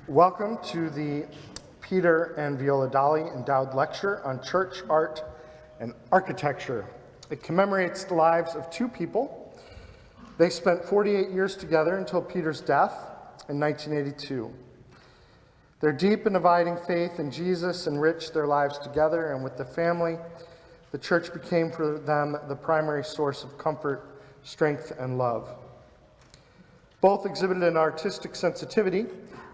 Welcome to the Peter and Viola Dolle Endowed Lecture on Church, Art, and Architecture. It commemorates the lives of two people. They spent 48 years together until Peter's death in 1982. Their deep and abiding faith in Jesus enriched their lives together, and with the family, the church became for them the primary source of comfort, strength, and love. Both exhibited an artistic sensitivity.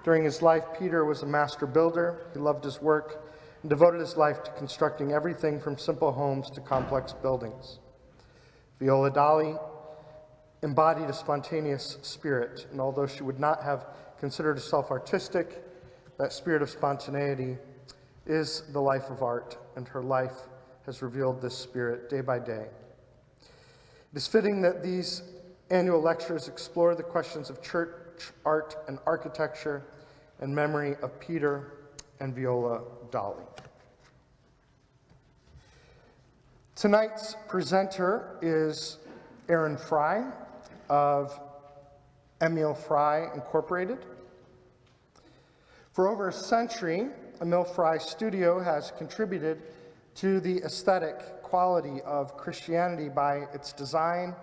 During his life, Peter was a master builder. He loved his work and devoted his life to constructing everything from simple homes to complex buildings. Viola Dolle embodied a spontaneous spirit, and although she would not have considered herself artistic, that spirit of spontaneity is the life of art, and her life has revealed this spirit day by day. It is fitting that these annual lectures explore the questions of church, art, and architecture in memory of Peter and Viola Dolle. Tonight's presenter is Emil Frei of Emil Frei Incorporated. For over a century, Emil Frei Studio has contributed to the aesthetic quality of Christianity by its design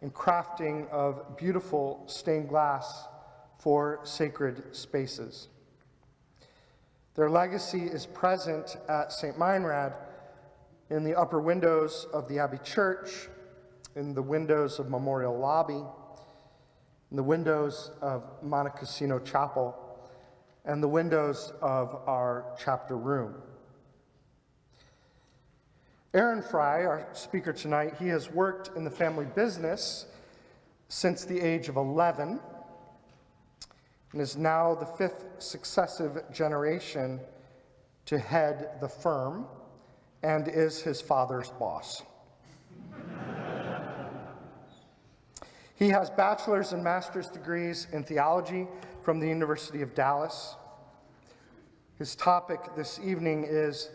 and crafting of beautiful stained glass for sacred spaces. Their legacy is present at St. Meinrad in the upper windows of the Abbey Church, in the windows of Memorial Lobby, in the windows of Montecasino Chapel, and the windows of our chapter room. Emil Frei, our speaker tonight, he has worked in the family business since the age of 11 and is now the fifth successive generation to head the firm and is his father's boss. He has bachelor's and master's degrees in theology from the University of Dallas. His topic this evening is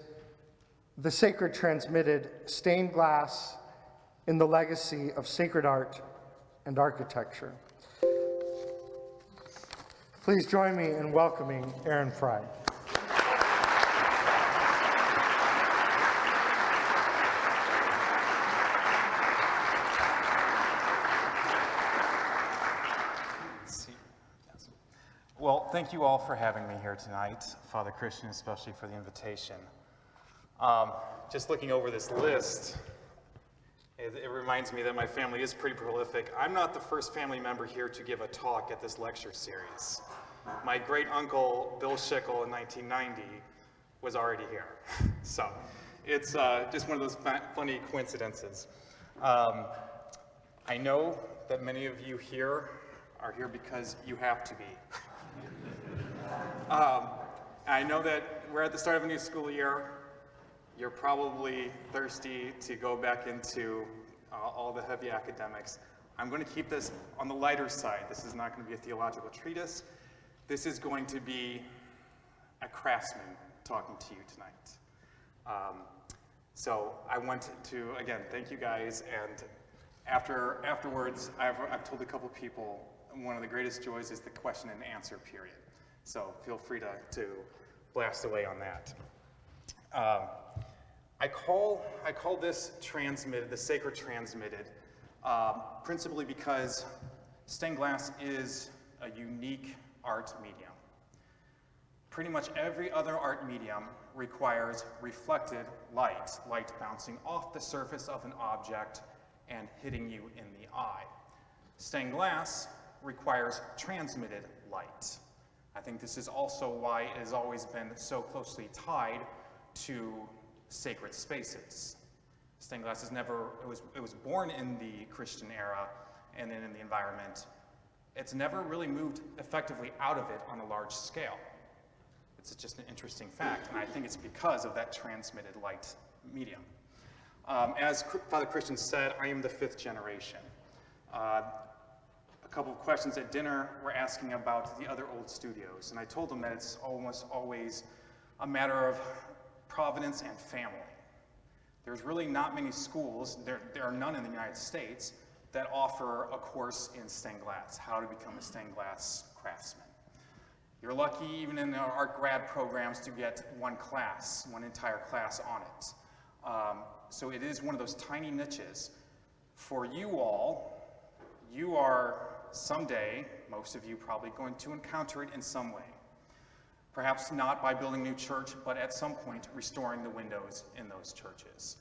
the sacred transmitted stained glass in the legacy of sacred art and architecture. Please join me in welcoming Emil Frei. Well, thank you all for having me here tonight, Father Christian, especially for the invitation. Just looking over this list, it reminds me that my family is pretty prolific. I'm not the first family member here to give a talk at this lecture series. My great uncle, Bill Schickel, in 1990 was already here. So it's just one of those funny coincidences. I know that many of you here are here because you have to be. I know that we're at the start of a new school year. You're probably thirsty to go back into all the heavy academics. I'm going to keep this on the lighter side. This is not going to be a theological treatise. This is going to be a craftsman talking to you tonight. So I want to, again, thank you guys. And afterwards, I've told a couple people, one of the greatest joys is the question and answer period. So feel free to blast away on that. I call this transmitted, the sacred transmitted, principally because stained glass is a unique art medium. Pretty much every other art medium requires reflected light bouncing off the surface of an object and hitting you in the eye. Stained glass requires transmitted light. I think this is also why it has always been so closely tied to sacred spaces. Stained glass it was born in the Christian era and then in the environment. It's never really moved effectively out of it on a large scale. It's just an interesting fact, and I think it's because of that transmitted light medium. As Father Christian said, I am the fifth generation. A couple of questions at dinner were asking about the other old studios, and I told them that it's almost always a matter of providence and family. There's really not many schools, there are none in the United States, that offer a course in stained glass, how to become a stained glass craftsman. You're lucky even in our art grad programs to get one entire class on it. So it is one of those tiny niches. For you all, you are someday, most of you probably going to encounter it in some way. Perhaps not by building a new church, but at some point restoring the windows in those churches.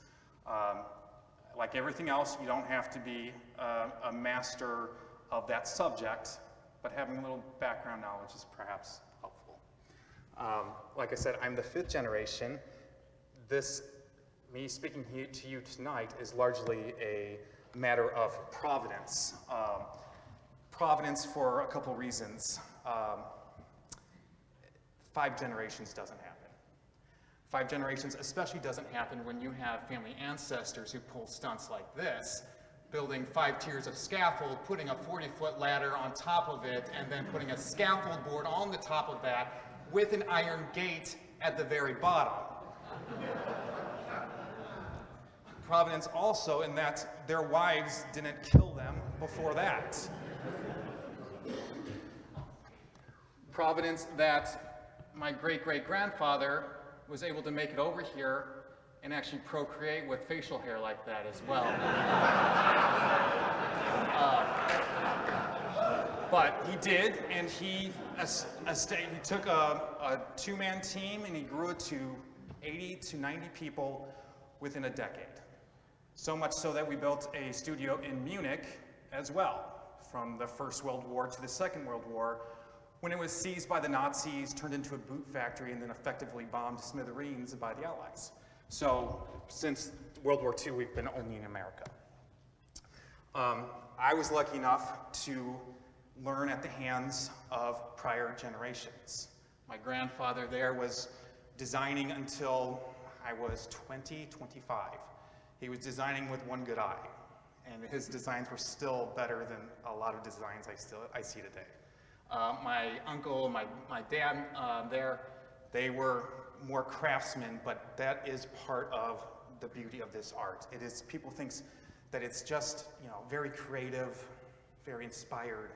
Like everything else, you don't have to be a master of that subject, but having a little background knowledge is perhaps helpful. Like I said, I'm the 5th generation. Me speaking to you tonight is largely a matter of providence. Providence for a couple reasons. 5 generations doesn't happen. 5 generations especially doesn't happen when you have family ancestors who pull stunts like this, building 5 tiers of scaffold, putting a 40-foot ladder on top of it, and then putting a scaffold board on the top of that with an iron gate at the very bottom. Providence also in that their wives didn't kill them before that. Providence that my great-great-grandfather was able to make it over here and actually procreate with facial hair like that as well. But he did, and he took a 2-man team and he grew it to 80 to 90 people within a decade. So much so that we built a studio in Munich as well, from the First World War to the Second World War, when it was seized by the Nazis, turned into a boot factory, and then effectively bombed to smithereens by the Allies. So since World War II, we've been only in America. I was lucky enough to learn at the hands of prior generations. My grandfather there was designing until I was 20, 25. He was designing with one good eye, and his designs were still better than a lot of designs I see today. My uncle, my dad there, they were more craftsmen, but that is part of the beauty of this art. It is, people think that it's just, very creative, very inspired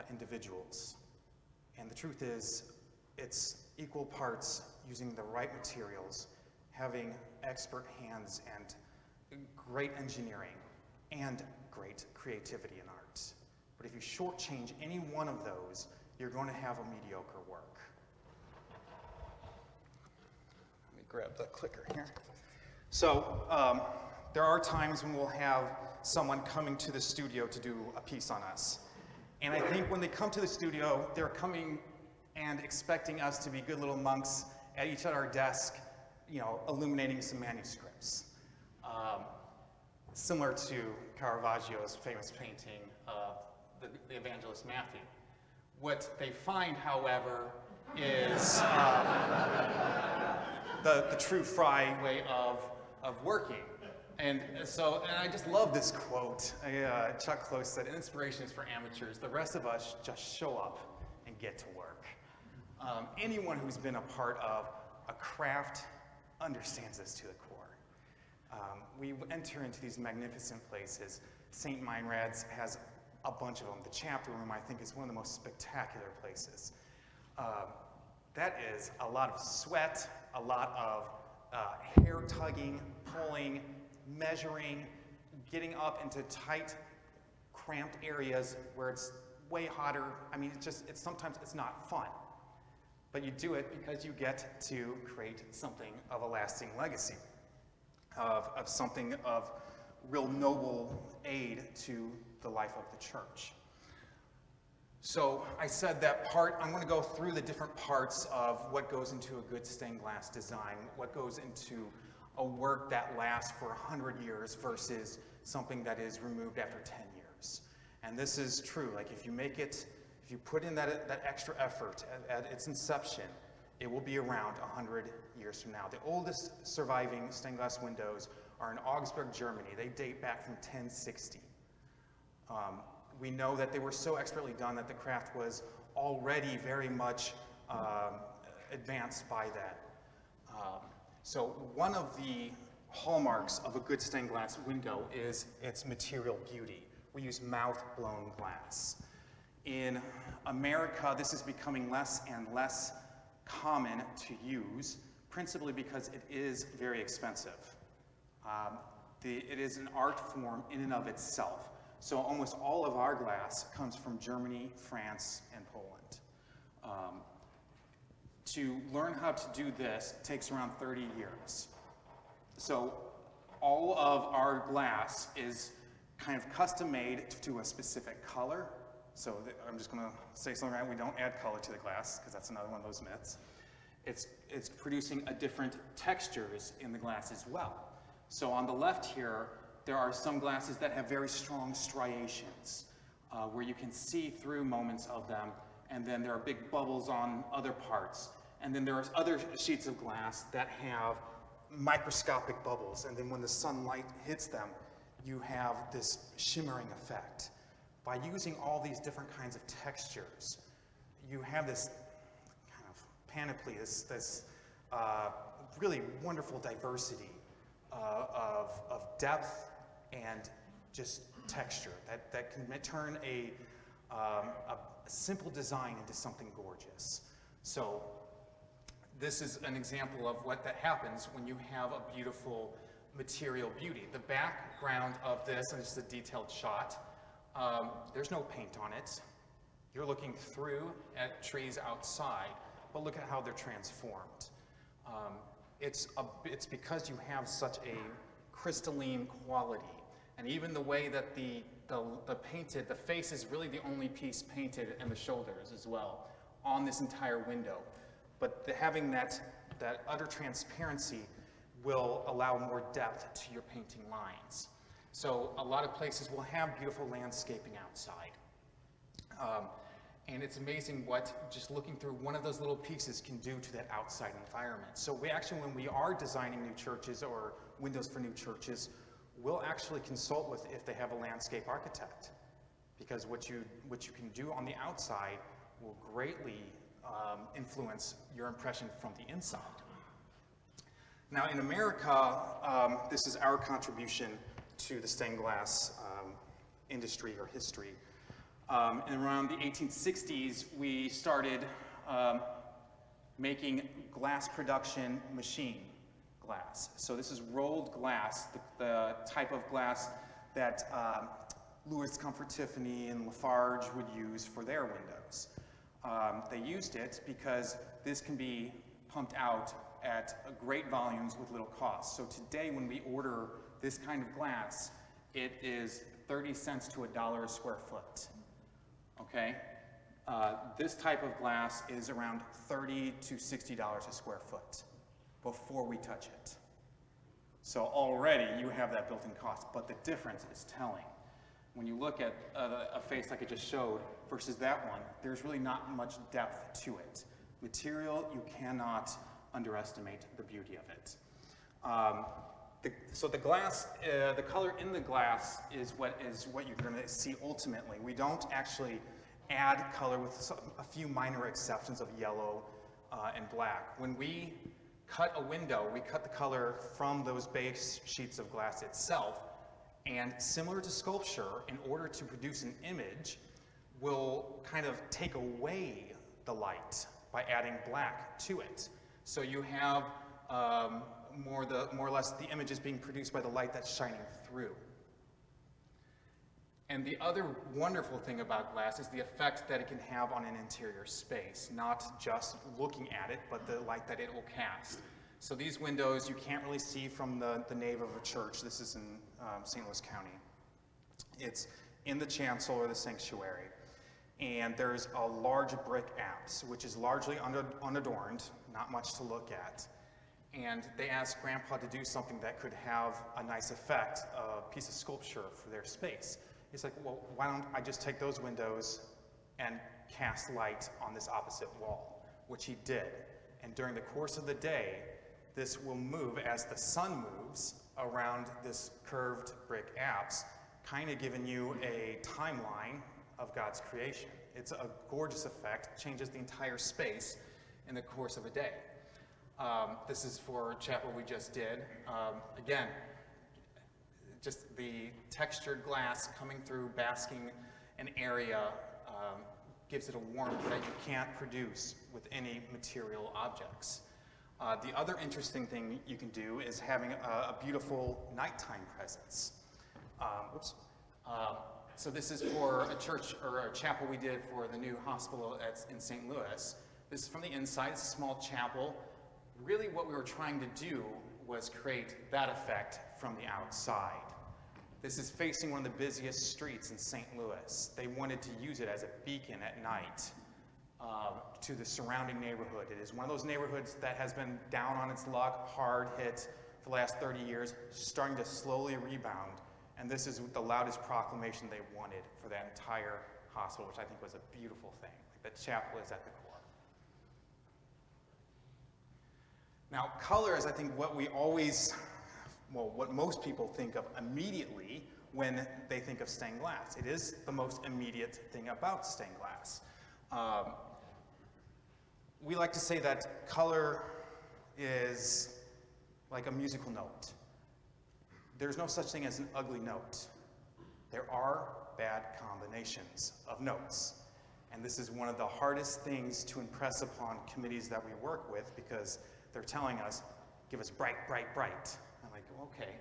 individuals. And the truth is, it's equal parts using the right materials, having expert hands and great engineering and great creativity in art. But if you shortchange any one of those, you're going to have a mediocre work. Let me grab the clicker here. So there are times when we'll have someone coming to the studio to do a piece on us. And I think when they come to the studio, they're coming and expecting us to be good little monks at each at our desk, illuminating some manuscripts. Similar to Caravaggio's famous painting of the evangelist Matthew. What they find, however, is the true Frye way of working. And I just love this quote. Chuck Close said, "Inspiration is for amateurs. The rest of us just show up and get to work." Anyone who's been a part of a craft understands this to the core. We enter into these magnificent places. St. Meinrad's has a bunch of them. The chapter room, I think, is one of the most spectacular places. That is a lot of sweat, a lot of hair tugging, pulling, measuring, getting up into tight, cramped areas where it's way hotter. I mean, sometimes it's not fun. But you do it because you get to create something of a lasting legacy, of something of real noble aid to the life of the church. So I said that part, I'm going to go through the different parts of what goes into a good stained glass design, what goes into a work that lasts for 100 years versus something that is removed after 10 years. And this is true, like if you put in that extra effort at its inception, it will be around 100 years from now. The oldest surviving stained glass windows are in Augsburg, Germany. They date back from 1060. We know that they were so expertly done that the craft was already very much advanced by that. So one of the hallmarks of a good stained glass window is its material beauty. We use mouth-blown glass. In America, this is becoming less and less common to use, principally because it is very expensive. It is an art form in and of itself. So almost all of our glass comes from Germany, France, and Poland. To learn how to do this takes around 30 years. So all of our glass is kind of custom made to a specific color. So I'm just going to say something right. We don't add color to the glass because that's another one of those myths. It's producing a different textures in the glass as well. So on the left here, there are some glasses that have very strong striations where you can see through moments of them, and then there are big bubbles on other parts. And then there are other sheets of glass that have microscopic bubbles, and then when the sunlight hits them, you have this shimmering effect. By using all these different kinds of textures, you have this kind of panoply, this really wonderful diversity of depth and just texture that can turn a simple design into something gorgeous. So this is an example of what that happens when you have a beautiful material beauty. The background of this, and it's a detailed shot, there's no paint on it. You're looking through at trees outside, but look at how they're transformed. It's because you have such a crystalline quality, and even the way that the face is really the only piece painted, and the shoulders as well, on this entire window. But having that utter transparency will allow more depth to your painting lines. So a lot of places will have beautiful landscaping outside. And it's amazing what just looking through one of those little pieces can do to that outside environment. So we actually, when we are designing new churches or windows for new churches, we'll actually consult with if they have a landscape architect. Because what you can do on the outside will greatly influence your impression from the inside. Now in America, this is our contribution to the stained glass industry or history. And around the 1860s, we started making glass production machine glass. So this is rolled glass, the type of glass that Louis Comfort Tiffany and Lafarge would use for their windows. They used it because this can be pumped out at great volumes with little cost. So today when we order this kind of glass, it is 30 cents to $1 a square foot, okay? This type of glass is around $30 to $60 a square foot before we touch it. So already you have that built-in cost, but the difference is telling. When you look at a face like I just showed versus that one, there's really not much depth to it. Material, you cannot underestimate the beauty of it. So the glass, the color in the glass is what you're going to see ultimately. We don't actually add color with a few minor exceptions of yellow and black. When we cut a window, we cut the color from those base sheets of glass itself, and similar to sculpture, in order to produce an image, we'll kind of take away the light by adding black to it. So you have more or less the image is being produced by the light that's shining through. And the other wonderful thing about glass is the effect that it can have on an interior space, not just looking at it, but the light that it will cast. So these windows you can't really see from the nave of a church. This is in St. Louis County. It's in the chancel or the sanctuary. And there's a large brick apse, which is largely unadorned, not much to look at. And they asked Grandpa to do something that could have a nice effect, a piece of sculpture for their space. He's like, well, why don't I just take those windows and cast light on this opposite wall, which he did. And during the course of the day, this will move as the sun moves around this curved brick apse, kind of giving you a timeline of God's creation. It's a gorgeous effect, changes the entire space in the course of a day. This is for a chapel we just did. Again, just the textured glass coming through, basking an area gives it a warmth that you can't produce with any material objects. The other interesting thing you can do is having a beautiful nighttime presence. So this is for a church or a chapel we did for the new hospital in St. Louis. This is from the inside. It's a small chapel. Really what we were trying to do was create that effect from the outside. This is facing one of the busiest streets in St. Louis. They wanted to use it as a beacon at night to the surrounding neighborhood. It is one of those neighborhoods that has been down on its luck, hard hit for the last 30 years, starting to slowly rebound. And this is the loudest proclamation they wanted for that entire hospital, which I think was a beautiful thing. Like, the chapel is at the core. Now, color is, I think, what we always, well, what most people think of immediately when they think of stained glass. It is the most immediate thing about stained glass. We like to say that color is like a musical note. There's no such thing as an ugly note. There are bad combinations of notes. And this is one of the hardest things to impress upon committees that we work with, because they're telling us, give us bright, bright, bright. I'm like, okay.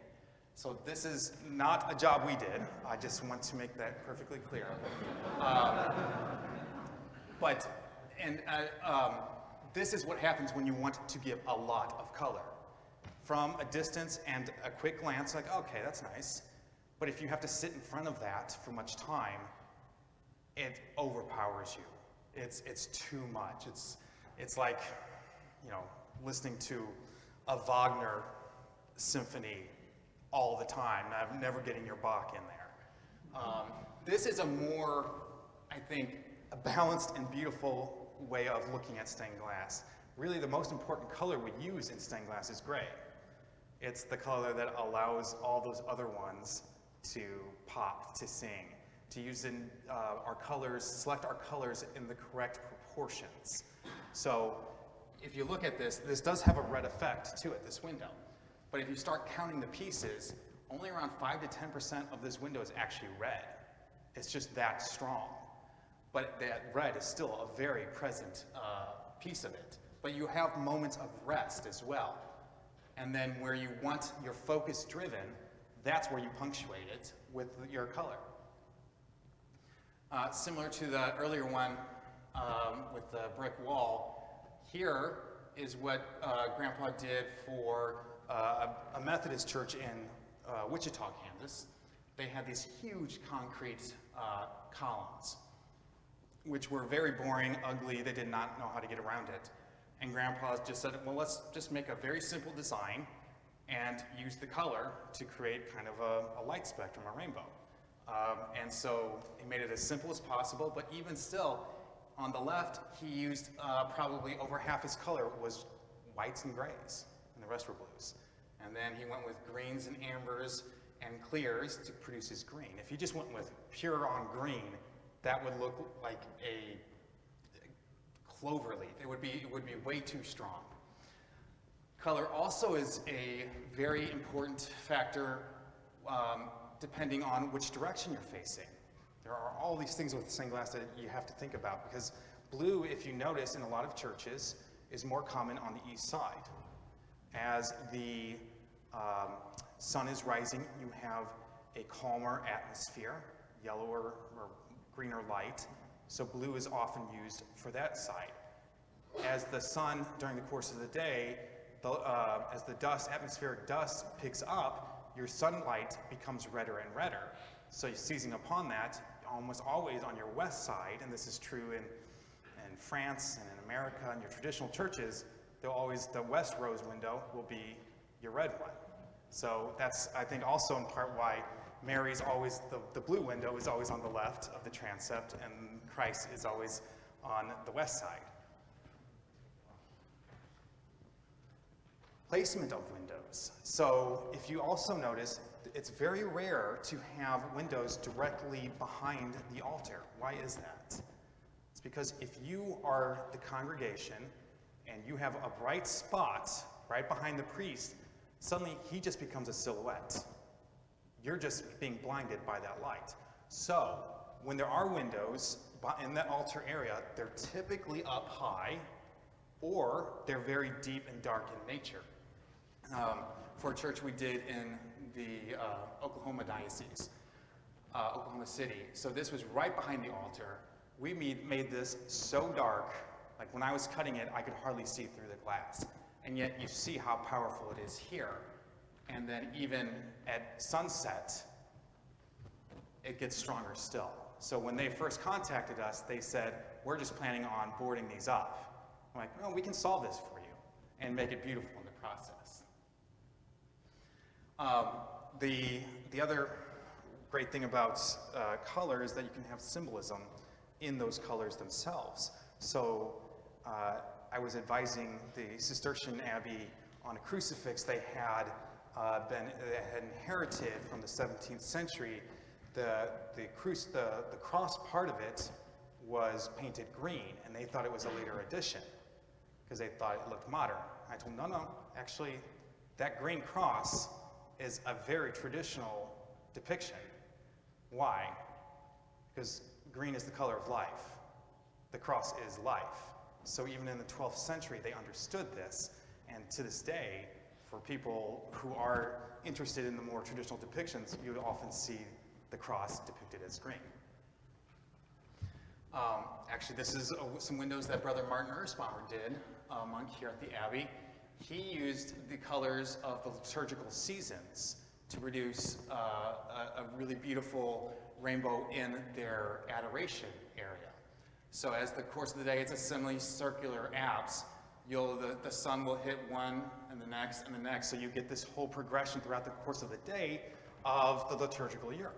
So this is not a job we did. I just want to make that perfectly clear. This is what happens when you want to give a lot of color. From a distance and a quick glance, like, okay, that's nice. But if you have to sit in front of that for much time, it overpowers you. It's too much. It's like, you know, listening to a Wagner symphony all the time, never getting your Bach in there. This is a more, I think, a balanced and beautiful way of looking at stained glass. Really, the most important color we use in stained glass is gray. It's the color that allows all those other ones to pop, to sing, to use in our colors, select our colors in the correct proportions. So if you look at this, this does have a red effect to it, this window. But if you start counting the pieces, only around 5 to 10% of this window is actually red. It's just that strong. But that red is still a very present piece of it. But you have moments of rest as well. And then where you want your focus driven, that's where you punctuate it with your color. Similar to the earlier one with the brick wall, here is what Grandpa did for a Methodist church in Wichita, Kansas. They had these huge concrete columns, which were very boring, ugly. They did not know how to get around it. And Grandpa just said, well, let's just make a very simple design and use the color to create kind of a light spectrum, a rainbow. And so he made it as simple as possible, but even still, on the left, he used probably over half his color was whites and grays, and the rest were blues. And then he went with greens and ambers and clears to produce his green. If he just went with pure on green, that would look like a clover leaf. It would be way too strong. Color also is a very important factor depending on which direction you're facing. There are all these things with stained glass that you have to think about, because blue, if you notice in a lot of churches, is more common on the east side. As the sun is rising, you have a calmer atmosphere, yellower or greener light, so blue is often used for that side. As the sun, during the course of the day, as the atmospheric dust picks up, your sunlight becomes redder and redder. So seizing upon that, almost always on your west side, and this is true in France and in America and your traditional churches, the west rose window will be your red one. So that's, I think, also in part why Mary's always, the blue window is always on the left of the transept, and Christ is always on the west side. Placement of windows. So if you also notice, it's very rare to have windows directly behind the altar. Why is that? It's because if you are the congregation and you have a bright spot right behind the priest, suddenly he just becomes a silhouette. You're just being blinded by that light. So When there are windows in that altar area, they're typically up high, or they're very deep and dark in nature. For a church we did in the Oklahoma diocese, Oklahoma City. So this was right behind the altar. We made this so dark, like when I was cutting it, I could hardly see through the glass. And yet you see how powerful it is here. And then even at sunset, it gets stronger still. So when they first contacted us, they said, we're just planning on boarding these up. I'm like, no, we can solve this for you and make it beautiful in the process. The other great thing about color is that you can have symbolism in those colors themselves. So I was advising the Cistercian abbey on a crucifix they had inherited from the 17th century. The cross part of it was painted green, and they thought it was a later addition because they thought it looked modern. I told them, no, actually, that green cross is a very traditional depiction. Why? Because green is the color of life. The cross is life. So even in the 12th century, they understood this, and to this day, for people who are interested in the more traditional depictions, you often see the cross depicted as green. Actually, this is some windows that Brother Martin Ersbauer did, a monk here at the Abbey. He used the colors of the liturgical seasons to produce a really beautiful rainbow in their adoration area. So as the course of the day, it's a semicircular apse. The sun will hit one and the next and the next, so you get this whole progression throughout the course of the day of the liturgical year.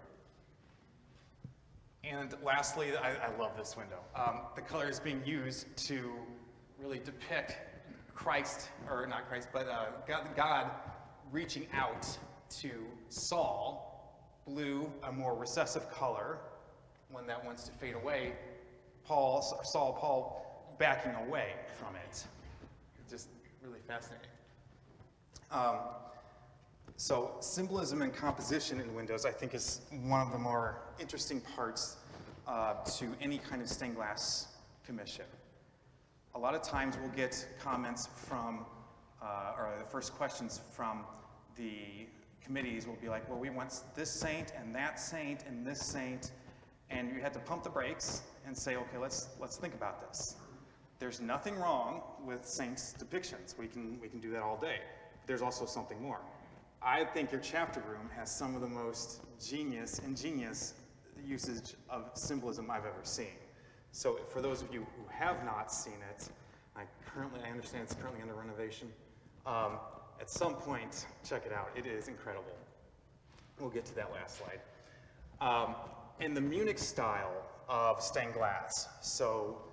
And lastly, I love this window. The color is being used to really depict Christ, or not Christ, but God reaching out to Saul. Blue, a more recessive color, one that wants to fade away. Paul backing away from it. Just really fascinating. So symbolism and composition in windows, I think, is one of the more interesting parts to any kind of stained glass commission. A lot of times we'll get comments from, or the first questions from the committees will be like, well, we want this saint and that saint and this saint, and you had to pump the brakes and say, okay, let's think about this. There's nothing wrong with saints' depictions. We can do that all day. There's also something more. I think your chapter room has some of the most ingenious usage of symbolism I've ever seen. So for those of you who have not seen it, I understand it's currently under renovation. At some point, check it out. It is incredible. We'll get to that last slide. In the Munich style of stained glass, so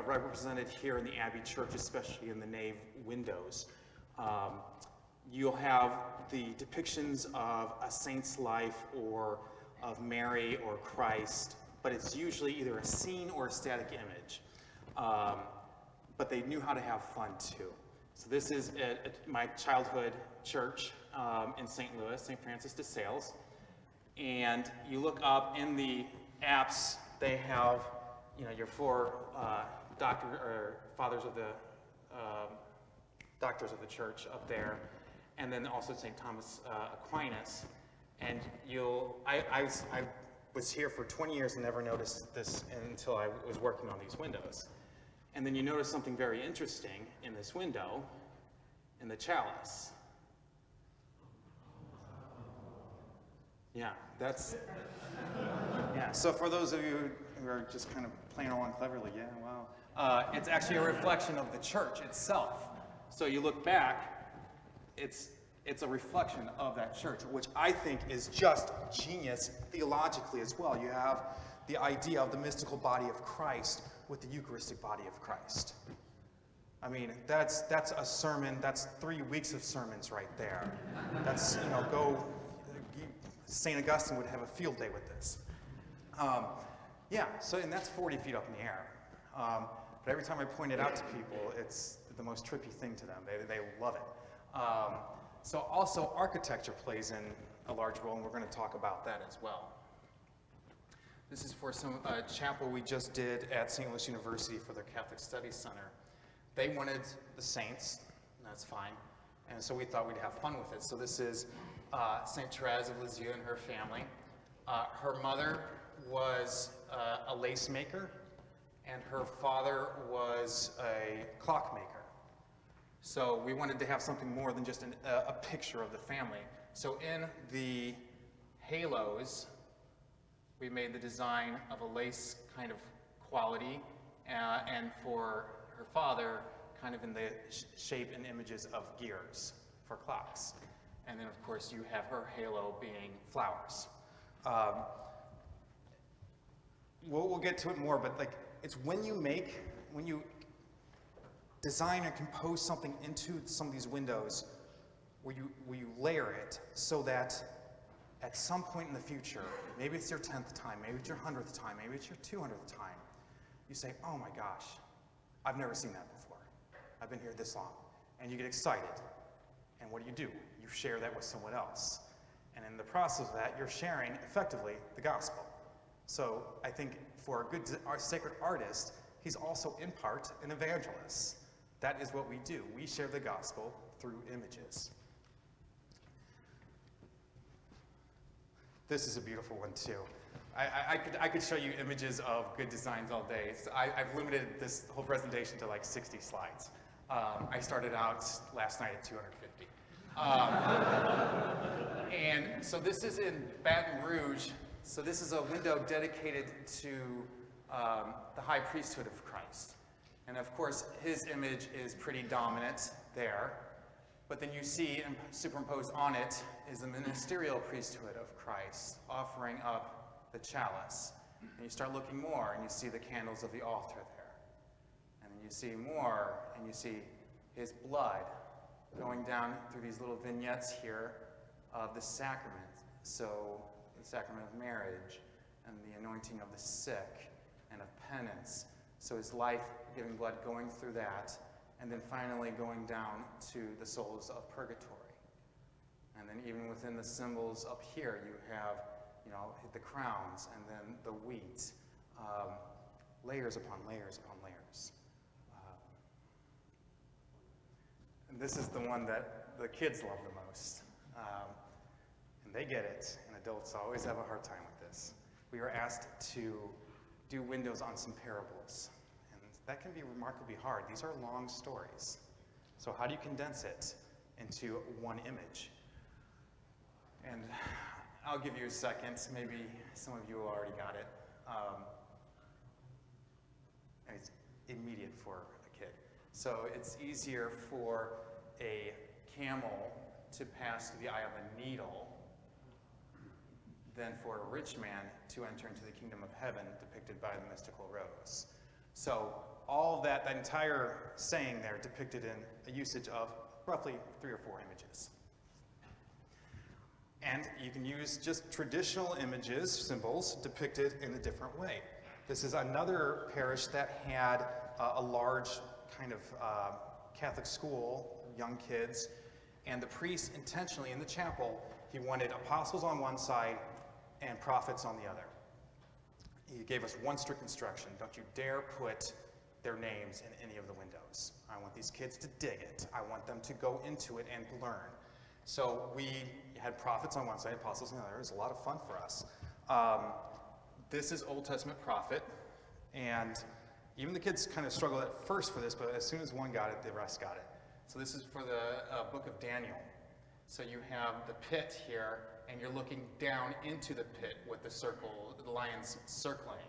represented here in the Abbey Church, especially in the nave windows, you'll have the depictions of a saint's life or of Mary or Christ, but it's usually either a scene or a static image. But they knew how to have fun too. So this is at my childhood church in St. Louis, St. Francis de Sales. And you look up in the apse, they have, your four fathers of the doctors of the church up there, and then also St. Thomas Aquinas. And I was here for 20 years and never noticed this until I was working on these windows. And then you notice something very interesting in this window, in the chalice. Yeah, so for those of you who are just kind of playing along cleverly, yeah, wow. It's actually a reflection of the church itself. So you look back, it's a reflection of that church, which I think is just genius theologically as well. You have the idea of the mystical body of Christ with the Eucharistic body of Christ. I mean, that's a sermon, that's 3 weeks of sermons right there. That's, St. Augustine would have a field day with this. And that's 40 feet up in the air. But every time I point it out to people, it's the most trippy thing to them. They love it. So also architecture plays in a large role, and we're going to talk about that as well. This is for some chapel we just did at St. Louis University for their Catholic Studies Center. They wanted the saints, and that's fine, and so we thought we'd have fun with it. So this is St. Therese of Lisieux and her family. Her mother was a lace maker, and her father was a clockmaker. So we wanted to have something more than just a picture of the family. So in the halos, we made the design of a lace kind of quality, and for her father, kind of in the shape and images of gears for clocks. And then, of course, you have her halo being flowers. We'll get to it more, but like, it's when you design and compose something into some of these windows, where you layer it so that at some point in the future, maybe it's your 10th time, maybe it's your 100th time, maybe it's your 200th time, you say, oh my gosh, I've never seen that before. I've been here this long. And you get excited. And what do? You share that with someone else. And in the process of that, you're sharing, effectively, the gospel. So I think for a good sacred artist, he's also, in part, an evangelist. That is what we do. We share the gospel through images. This is a beautiful one, too. I could show you images of good designs all day. I've limited this whole presentation to like 60 slides. I started out last night at 250. And so this is in Baton Rouge. So this is a window dedicated to the high priesthood of Christ. And of course, his image is pretty dominant there. But then you see, superimposed on it, is the ministerial priesthood of Christ, offering up the chalice. And you start looking more, and you see the candles of the altar there. And then you see more, and you see his blood going down through these little vignettes here of the sacrament. So the sacrament of marriage, and the anointing of the sick, and of penance. So his life-giving blood going through that, and then finally going down to the souls of purgatory. And then even within the symbols up here, you have, the crowns, and then the wheat, layers upon layers upon layers. And this is the one that the kids love the most. And they get it, and adults always have a hard time with this. We were asked to do windows on some parables. And that can be remarkably hard. These are long stories. So how do you condense it into one image? And I'll give you a second. Maybe some of you already got it. And it's immediate for a kid. So it's easier for a camel to pass through the eye of a needle than for a rich man to enter into the kingdom of heaven, depicted by the mystical rose. So all of that entire saying there depicted in a usage of roughly 3 or 4 images. And you can use just traditional images, symbols, depicted in a different way. This is another parish that had a large kind of Catholic school, young kids, and the priest intentionally in the chapel, he wanted apostles on one side and prophets on the other. He gave us one strict instruction: don't you dare put their names in any of the windows. I want these kids to dig it. I want them to go into it and learn. So we had prophets on one side, apostles on the other. It was a lot of fun for us. This is Old Testament prophet, and even the kids kind of struggled at first for this, but as soon as one got it, the rest got it. So this is for the book of Daniel. So you have the pit here, and you're looking down into the pit with the lions circling.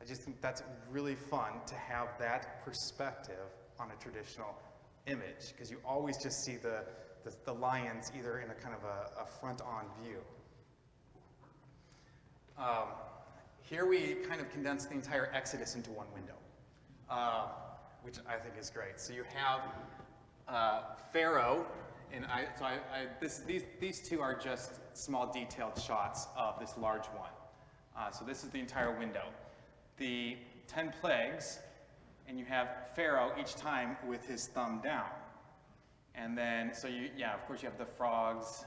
I just think that's really fun to have that perspective on a traditional image, because you always just see the lions either in a kind of a front-on view. Here we kind of condense the entire Exodus into one window, which I think is great. So you have Pharaoh, and these two are just small detailed shots of this large one. So this is the entire window. The 10 plagues, and you have Pharaoh each time with his thumb down. And then, so of course you have the frogs,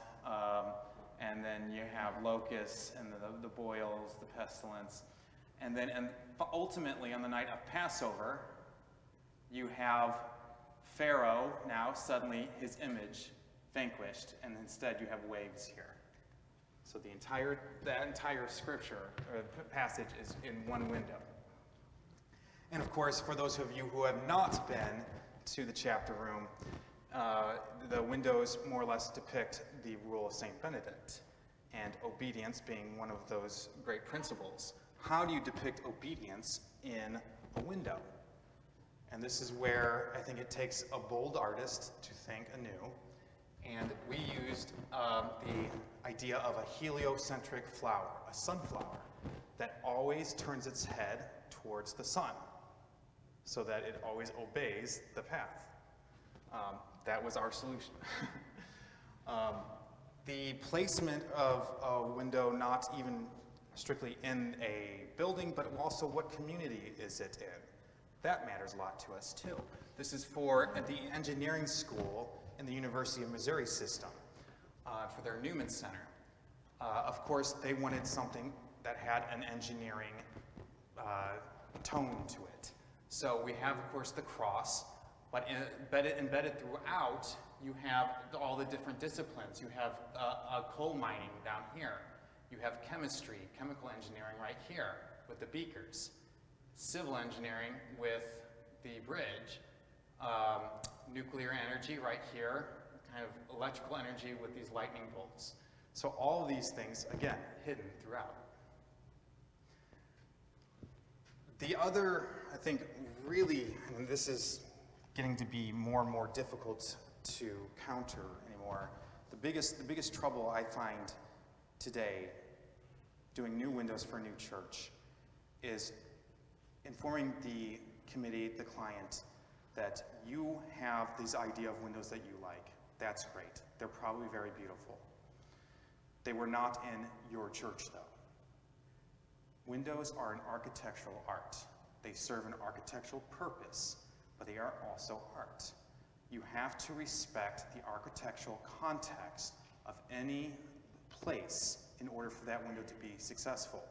and then you have locusts, and the boils, the pestilence. And ultimately, on the night of Passover, you have Pharaoh now suddenly his image vanquished, and instead you have waves here. So that entire scripture or passage is in one window. And of course, for those of you who have not been to the chapter room, the windows more or less depict the rule of Saint Benedict, and obedience being one of those great principles. How do you depict obedience in a window? And this is where I think it takes a bold artist to think anew. And we used the idea of a heliocentric flower, a sunflower, that always turns its head towards the sun, so that it always obeys the path. That was our solution. The placement of a window, not even strictly in a building, but also what community is it in. That matters a lot to us too. This is for the engineering school in the University of Missouri system, for their Newman Center. Of course, they wanted something that had an engineering tone to it. So we have, of course, the cross, but embedded throughout, you have all the different disciplines. You have coal mining down here. You have chemistry, chemical engineering right here with the beakers. Civil engineering with the bridge. Nuclear energy right here, kind of electrical energy with these lightning bolts. So all of these things, again, hidden throughout. The other, I think, really, and this is getting to be more and more difficult to counter anymore, the biggest trouble I find today doing new windows for a new church is informing the committee, the client, that you have this idea of windows that you like. That's great. They're probably very beautiful. They were not in your church, though. Windows are an architectural art. They serve an architectural purpose, but they are also art. You have to respect the architectural context of any place in order for that window to be successful.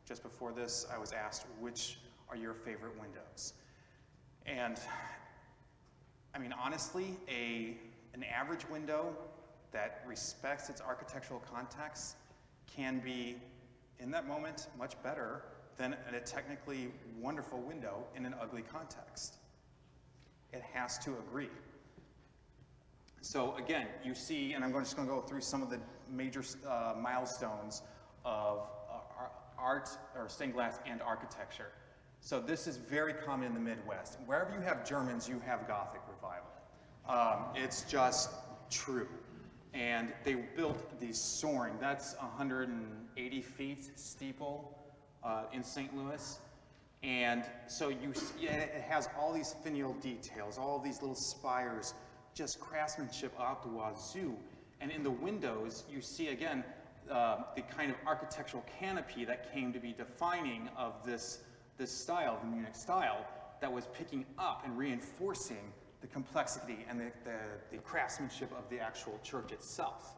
Just before this, I was asked, which are your favorite windows? And I mean, honestly, an average window that respects its architectural context can be, in that moment, much better than a technically wonderful window in an ugly context. It has to agree. So again, you see, and I'm just going to go through some of the major milestones of art, or stained glass, and architecture. So this is very common in the Midwest. Wherever you have Germans, you have Gothic revival. It's just true. And they built these soaring, that's 180 feet steeple in St. Louis. And so it has all these finial details, all these little spires, just craftsmanship out the wazoo. And in the windows, you see again the kind of architectural canopy that came to be defining of this style, the Munich style, that was picking up and reinforcing the complexity and the craftsmanship of the actual church itself.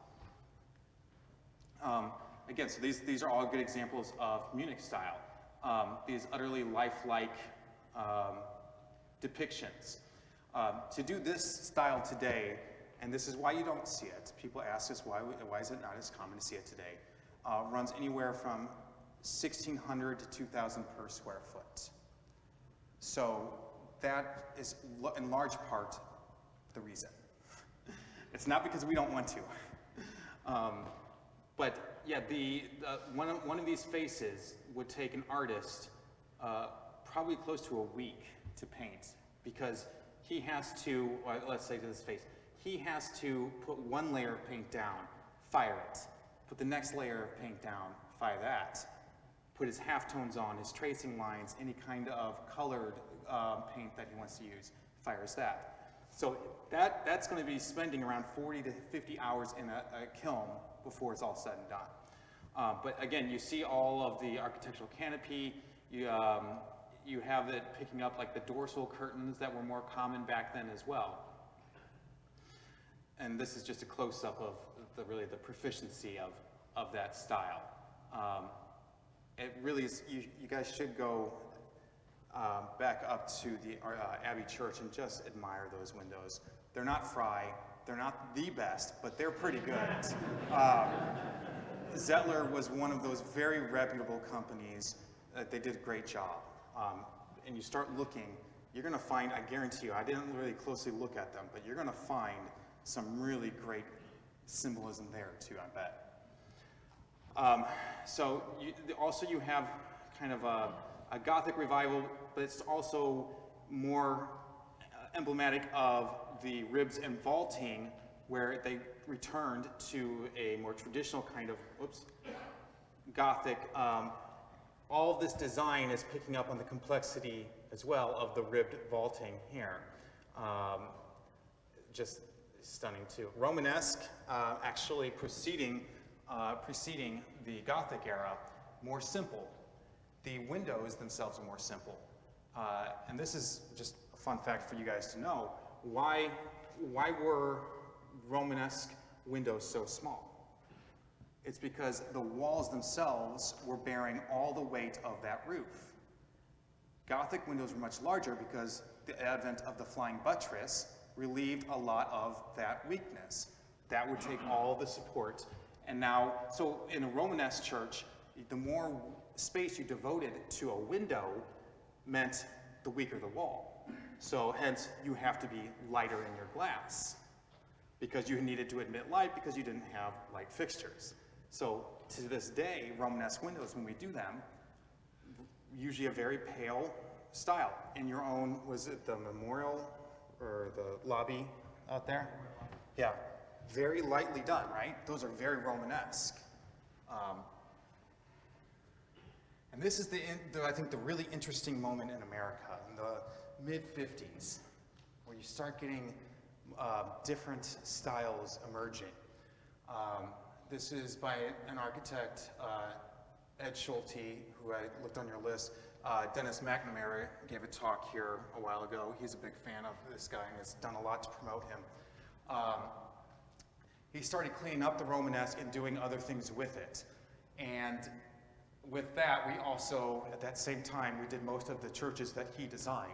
Again, so these are all good examples of Munich style. These utterly lifelike depictions. To do this style today, and this is why you don't see it, people ask us why is it not as common to see it today, runs anywhere from 1,600 to 2,000 per square foot. So that is in large part the reason. It's not because we don't want to. But yeah, one of these faces would take an artist probably close to a week to paint, because he has to, let's say to this face, he has to put one layer of paint down, fire it, put the next layer of paint down, fire that, put his halftones on, his tracing lines, any kind of colored paint that he wants to use, fires that. So that's going to be spending around 40 to 50 hours in a kiln before it's all said and done. But again, you see all of the architectural canopy. You have it picking up like the dorsal curtains that were more common back then as well. And this is just a close-up of really the proficiency of that style. it really is, you guys should go back up to the Abbey Church and just admire those windows. They're not Frye, they're not the best, but they're pretty good. Zettler was one of those very reputable companies. They did a great job. And you start looking, you're gonna find, I guarantee you, I didn't really closely look at them, but you're gonna find some really great symbolism there too, I bet. So you have kind of a Gothic revival, but it's also more emblematic of the ribs and vaulting, where they returned to a more traditional kind of, Gothic. All of this design is picking up on the complexity as well of the ribbed vaulting here. Just stunning too. Romanesque, actually preceding the Gothic era, more simple. The windows themselves are more simple. And this is just a fun fact for you guys to know. Why were Romanesque windows so small? It's because the walls themselves were bearing all the weight of that roof. Gothic windows were much larger because the advent of the flying buttress relieved a lot of that weakness. That would take all the support. And now, so in a Romanesque church, the more space you devoted to a window meant the weaker the wall. So hence, you have to be lighter in your glass because you needed to admit light because you didn't have light fixtures. So to this day, Romanesque windows, when we do them, usually a very pale style. In your own, was it the memorial or the lobby out there? Yeah, very lightly done, right? Those are very Romanesque. And this is I think the really interesting moment in America, in the mid-50s, where you start getting different styles emerging. This is by an architect, Ed Schulte, who I looked on your list. Dennis McNamara gave a talk here a while ago. He's a big fan of this guy and has done a lot to promote him. He started cleaning up the Romanesque and doing other things with it. And with that, we also, at that same time, we did most of the churches that he designed.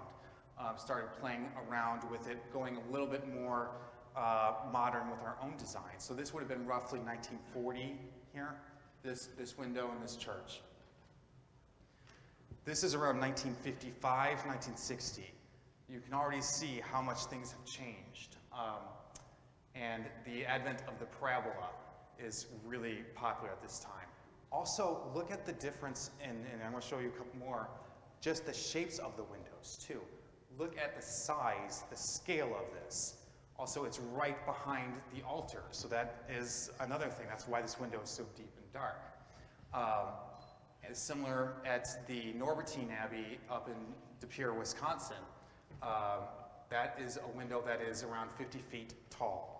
Started playing around with it, going a little bit more modern with our own design. So this would have been roughly 1940 here, this window in this church. This is around 1955, 1960. You can already see how much things have changed. And the advent of the parabola is really popular at this time. Also, look at the difference, and I'm going to show you a couple more, just the shapes of the windows too. Look at the size, the scale of this. Also, it's right behind the altar, so that is another thing. That's why this window is so deep and dark. And similar at the Norbertine Abbey up in De Pere, Wisconsin. That is a window that is around 50 feet tall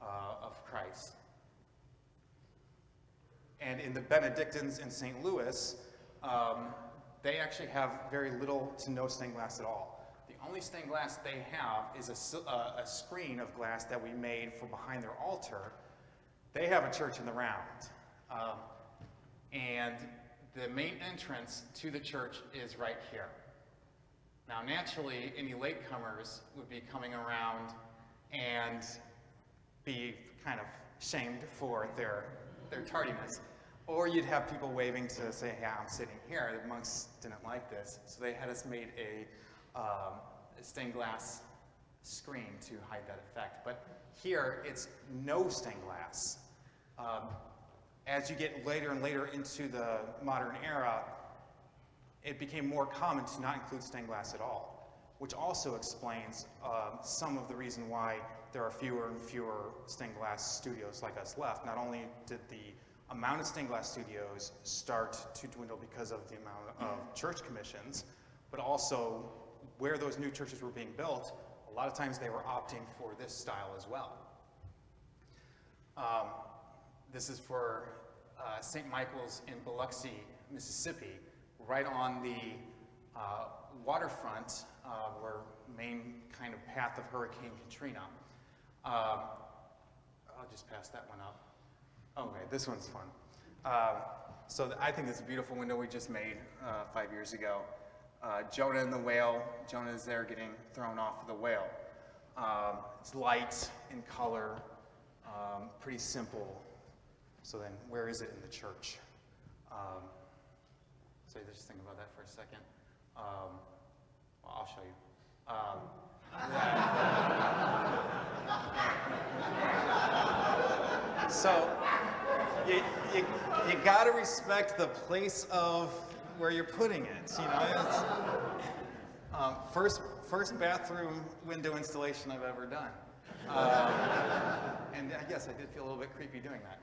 of Christ. And in the Benedictines in St. Louis, they actually have very little to no stained glass at all. The only stained glass they have is a screen of glass that we made for behind their altar. They have a church in the round. And the main entrance to the church is right here. Now, naturally, any latecomers would be coming around and be kind of shamed for their tardiness. Or you'd have people waving to say, hey, I'm sitting here. The monks didn't like this, so they had us made a stained glass screen to hide that effect. But here, it's no stained glass. As you get later and later into the modern era, it became more common to not include stained glass at all, which also explains some of the reason why there are fewer and fewer stained glass studios like us left. Not only did the amount of stained glass studios start to dwindle because of the amount of church commissions, but also where those new churches were being built, a lot of times they were opting for this style as well. This is for St. Michael's in Biloxi, Mississippi, right on the waterfront, where main kind of path of Hurricane Katrina. I'll just pass that one up. Okay, this one's fun. I think it's a beautiful window we just made 5 years ago. Jonah and the whale. Jonah is there getting thrown off of the whale. It's light in color, pretty simple. So then, where is it in the church? So just think about that for a second. Well, I'll show you. So you got to respect the place of where you're putting it. You know, first bathroom window installation I've ever done, and yes, I did feel a little bit creepy doing that.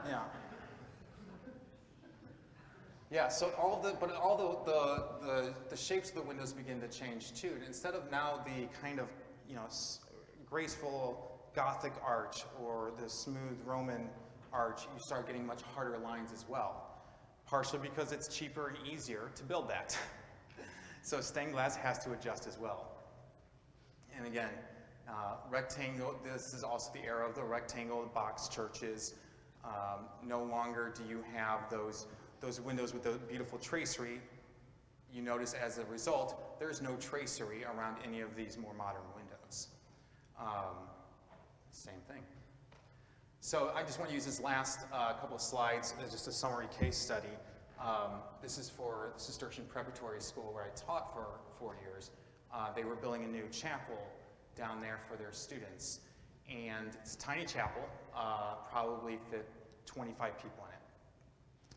Yeah. Yeah, so all the shapes of the windows begin to change too. Instead of now the kind of, graceful Gothic arch or the smooth Roman arch, you start getting much harder lines as well. Partially because it's cheaper and easier to build that. So stained glass has to adjust as well. And again, rectangle, this is also the era of the rectangle box churches. No longer do you have those windows with the beautiful tracery. You notice as a result, there's no tracery around any of these more modern windows. Same thing. So I just want to use this last couple of slides as just a summary case study. This is for the Cistercian Preparatory School where I taught for 4 years. They were building a new chapel down there for their students. And it's a tiny chapel, probably fit 25 people in it.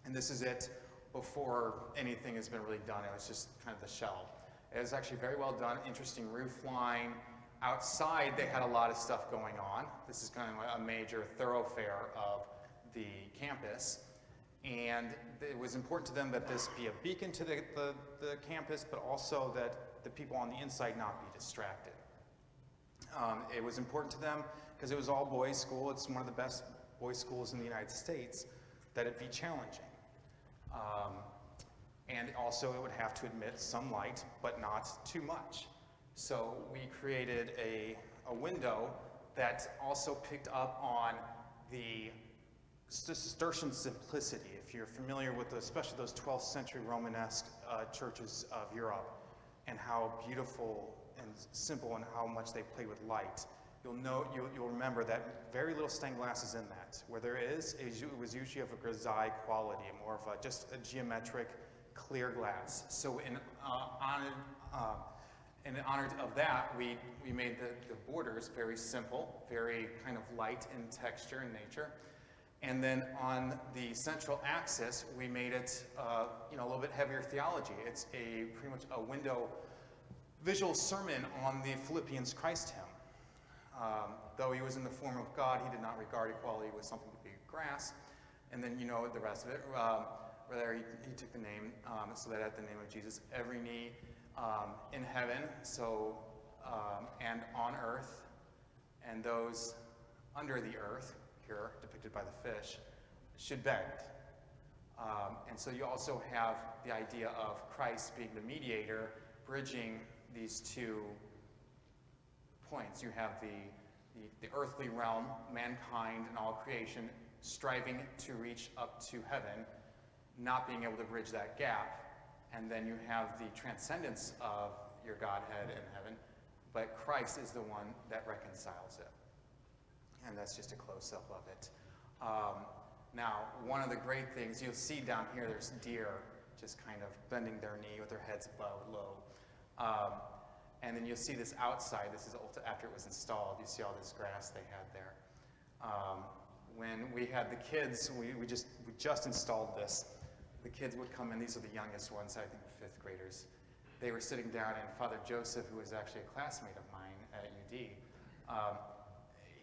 And this is it before anything has been really done. It was just kind of the shell. It was actually very well done, interesting roof line. Outside, they had a lot of stuff going on. This is kind of a major thoroughfare of the campus. And it was important to them that this be a beacon to the campus, but also that the people on the inside not be distracted. It was important to them because it was all boys' school. It's one of the best boys' schools in the United States, that it be challenging. And also it would have to admit some light, but not too much. So we created a window that also picked up on the Cistercian simplicity. If you're familiar with especially those 12th century Romanesque churches of Europe, and how beautiful and simple and how much they play with light, you'll remember that very little stained glass is in that. Where there is, it was usually of a grisaille quality, more of just a geometric, clear glass. So in honor of that, we made the borders very simple, very kind of light in texture and nature. And then on the central axis, we made it a little bit heavier theology. It's pretty much a window visual sermon on the Philippians Christ hymn. Though he was in the form of God, he did not regard equality with something to be grasped. And then you know the rest of it. There he took the name, so that at the name of Jesus, every knee in heaven, and on earth, and those under the earth, here depicted by the fish, should bend. And so you also have the idea of Christ being the mediator, bridging these two points. You have the earthly realm, mankind and all creation, striving to reach up to heaven, not being able to bridge that gap. And then you have the transcendence of your Godhead in heaven, but Christ is the one that reconciles it. And that's just a close-up of it. Now, one of the great things, you'll see down here, there's deer just kind of bending their knee with their heads bowed low. And then you'll see this outside. This is after it was installed. You see all this grass they had there. When we had the kids, we just installed this. The kids would come in. These are the youngest ones, I think the 5th graders. They were sitting down, and Father Joseph, who was actually a classmate of mine at UD,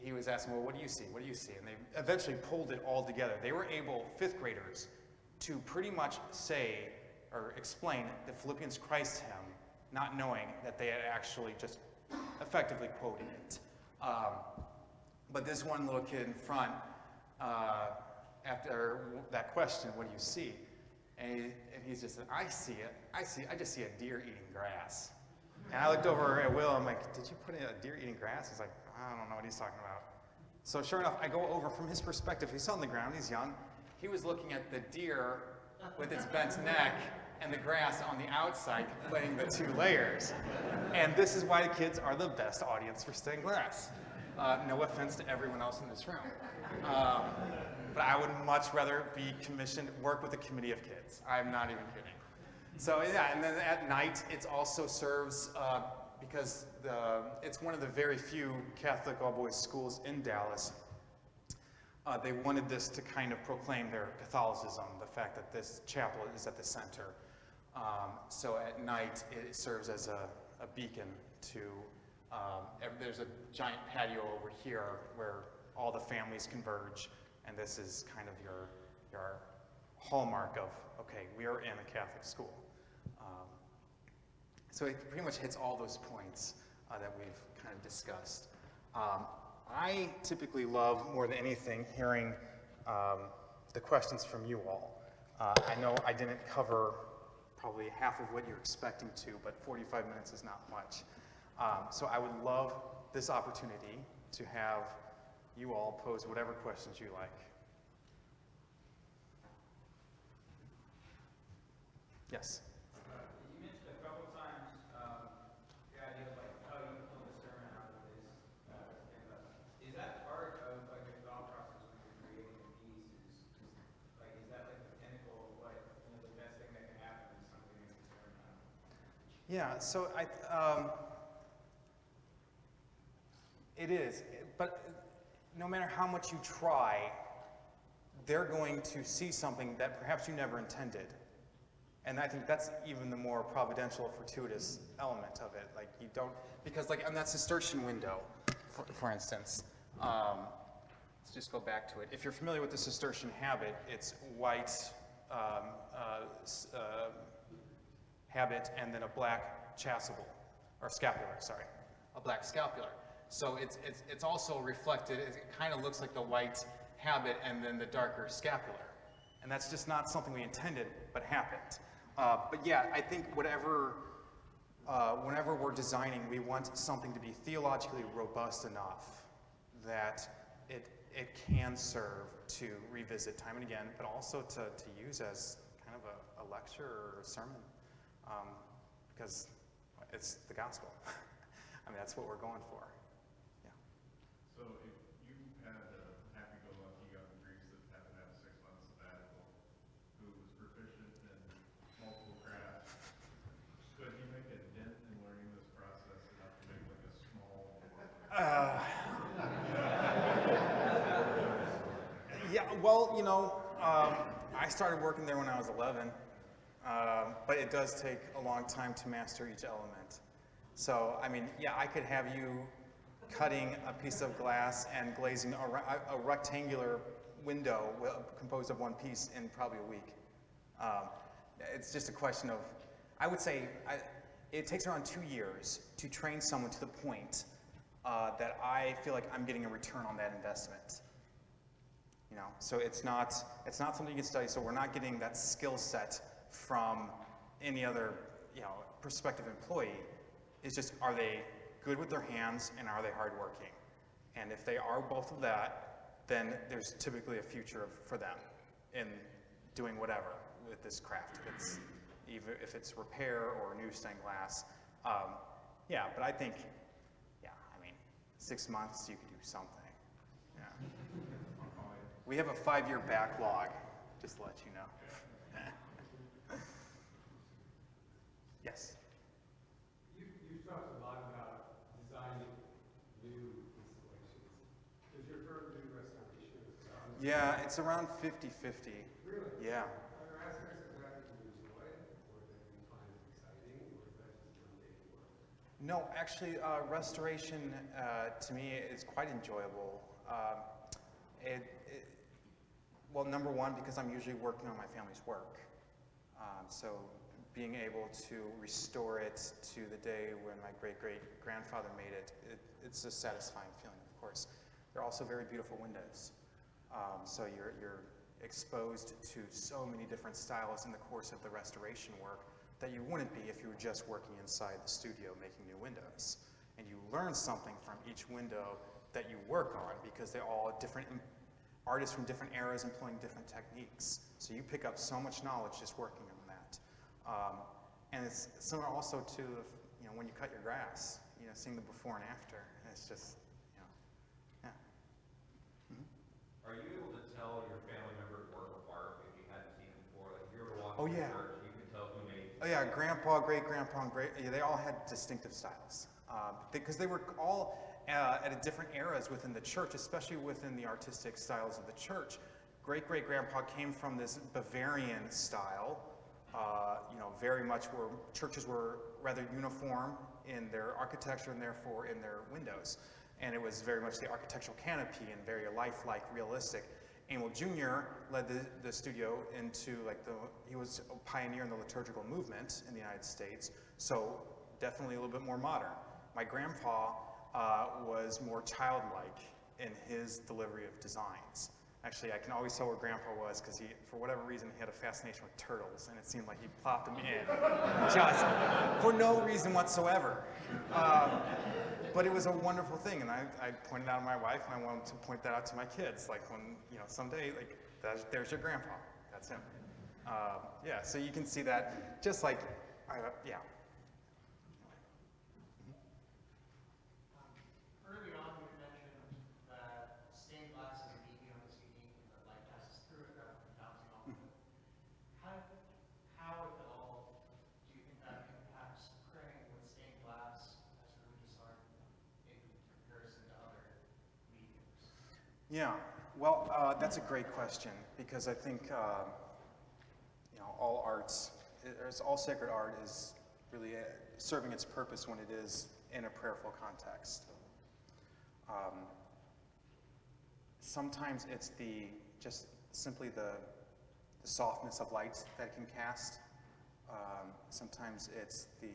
he was asking, well, what do you see? What do you see? And they eventually pulled it all together. They were able, 5th graders, to pretty much say or explain the Philippians Christ hymn, not knowing that they had actually just effectively quoted it. But this one little kid in front, after that question, what do you see? And he's just said, I just see a deer eating grass. And I looked over at Will, I'm like, did you put in a deer eating grass? He's like, I don't know what he's talking about. So sure enough, I go over from his perspective. He's on the ground, he's young, he was looking at the deer with its bent neck and the grass on the outside, conflating the two layers. And this is why the kids are the best audience for stained glass. No offense to everyone else in this room. But I would much rather be commissioned, work with a committee of kids. I'm not even kidding. So yeah, and then at night, it also serves, because it's one of the very few Catholic all-boys schools in Dallas. They wanted this to kind of proclaim their Catholicism, the fact that this chapel is at the center. So at night, it serves as a beacon to, there's a giant patio over here where all the families converge, and this is kind of your hallmark of, okay, we are in a Catholic school. So it pretty much hits all those points that we've kind of discussed. I typically love, more than anything, hearing the questions from you all. I know I didn't cover probably half of what you're expecting to, but 45 minutes is not much. So I would love this opportunity to have you all pose whatever questions you like. Yes? You mentioned a couple times the idea of like how you pull the sermon out of this. Is that part of like your thought process when you're creating a piece? Is that like the pinnacle of what the best thing that can happen is something makes a sermon out of? Yeah, so it is, but no matter how much you try, they're going to see something that perhaps you never intended. And I think that's even the more providential, fortuitous element of it. Like you don't, because like on that Cistercian window, for instance, let's just go back to it. If you're familiar with the Cistercian habit, it's white habit and then a black chasuble, or scapular, sorry, a black scapular. So it's also reflected, it kind of looks like the white habit and then the darker scapular. And that's just not something we intended, but happened. But yeah, I think whenever we're designing, we want something to be theologically robust enough that it can serve to revisit time and again, but also to use as kind of a lecture or a sermon, because it's the gospel. I mean, that's what we're going for. Yeah. So if you had a happy-go-lucky young priest that happened to have a 6-month sabbatical, who was proficient in multiple crafts, could he make a dent in learning this process enough to make like a small Yeah, well, you know, I started working there when I was 11, but it does take a long time to master each element. So, I mean, yeah, I could have you cutting a piece of glass and glazing a rectangular window composed of one piece in probably a week. It's just a question of, I would say, it takes around 2 years to train someone to the point that I feel like I'm getting a return on that investment. You know, so it's not something you can study. So we're not getting that skill set from any other, you know, prospective employee. It's just, are they good with their hands and are they hardworking? And if they are both of that, then there's typically a future for them in doing whatever with this craft. It's even if it's repair or new stained glass. Yeah, but I think, yeah, I mean, 6 months you could do something. Yeah. We have a 5-year backlog, just to let you know. Yes. You've talked a lot about designing new installations. Does your firm do restoration as well? Yeah, it's around 50-50. Really? Yeah. Are there aspects of that you enjoy, or that you find exciting, or is that just mundane work? No, actually, restoration to me is quite enjoyable. Well, number one, because I'm usually working on my family's work. So being able to restore it to the day when my great-great-grandfather made it, it's a satisfying feeling, of course. They're also very beautiful windows. So you're exposed to so many different styles in the course of the restoration work that you wouldn't be if you were just working inside the studio making new windows. And you learn something from each window that you work on because they're all different artists from different eras employing different techniques. So you pick up so much knowledge just working on that. And it's similar also to, when you cut your grass, seeing the before and after. And it's just, yeah. Are you able to tell your family members' work of art if you hadn't seen it before? Like if you were to walk Oh, into yeah. church, you can tell who made Oh yeah, grandpa, great-grandpa, they all had distinctive styles. Because they were all at different eras within the church, especially within the artistic styles of the church. Great-great-grandpa came from this Bavarian style, very much where churches were rather uniform in their architecture and therefore in their windows. And it was very much the architectural canopy and very lifelike, realistic. Emil Jr. led the studio into he was a pioneer in the liturgical movement in the United States, so definitely a little bit more modern. My grandpa was more childlike in his delivery of designs. Actually, I can always tell where Grandpa was because for whatever reason, he had a fascination with turtles, and it seemed like he plopped them in just for no reason whatsoever. But it was a wonderful thing, and I pointed out to my wife, and I wanted to point that out to my kids. Like when, someday, there's your grandpa. That's him. Yeah, so you can see that just like, yeah. Early on, you mentioned that stained glass as a medium is unique and that light passes through it rather than bouncing off of it. How, if at all, do you think that impacts praying with stained glass as religious art in comparison to other mediums? Yeah, well, that's a great question because I think, all arts, all sacred art is really serving its purpose when it is in a prayerful context. Sometimes it's just simply the softness of light that it can cast. Sometimes it's the